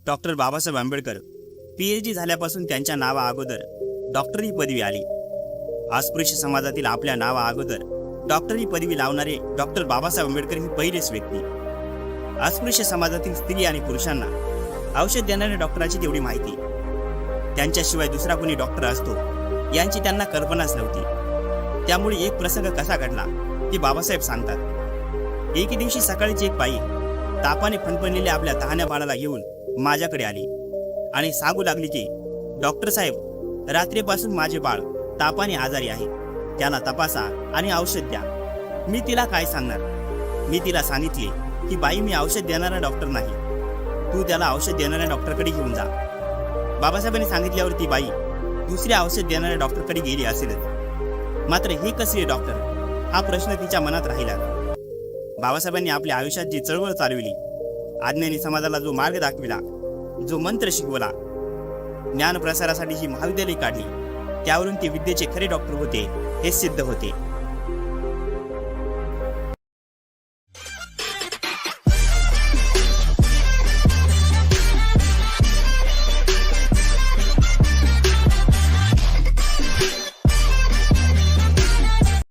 Doctor Babasaheb Ambedkar PhD झाल्यापासून त्यांच्या नावा अगोदर डॉक्टर ही पदवी आली। अस्पृश्य समाजातील आपल्या नावा अगोदर डॉक्टर ही पदवी लावणारे डॉक्टर बाबासाहेब आंबेडकर ही पहिलेच व्यक्ती। अस्पृश्य समाजातील स्त्री आणि पुरुषांना औषध देणाऱ्या डॉक्टरांची तेवढी माहिती, त्यांच्याशिवाय दुसरा कोणी डॉक्टर असतो यांची त्यांना कल्पनाच नव्हती। त्यामुळे एक प्रसंग कसा घडला ते बाबासाहेब सांगतात। एके दिवशी सकाळीची एक बाई तापाने फणफणलेल्या आपल्या तहान्या बाळाला घेऊन माझ्याकडे आली आणि सांगू लागली की डॉक्टर साहेब, रात्रीपासून माझे बाळ तापाने आजारी आहे, त्याला तपासा आणि औषध द्या। मी तिला काय सांगणार? मी तिला सांगितले की बाई, मी औषध देणारा डॉक्टर नाही, तू त्याला औषध देणाऱ्या डॉक्टरकडे घेऊन जा। बाबासाहेबांनी सांगितल्यावर ती बाई दुसऱ्या औषध देणाऱ्या डॉक्टरकडे गेली असेलच, मात्र हे कसले डॉक्टर हा प्रश्न तिच्या मनात राहिला। बाबासाहेबांनी आपल्या आयुष्यात जी चळवळ चालविली, अज्ञानी समाजाला जो मार्ग दाखविला, जो मंत्र शिकवला, ज्ञान प्रसारासाठी जी महाविद्यालय काढली, त्यावरून ते विद्येचे खरे डॉक्टर होते हे सिद्ध होते।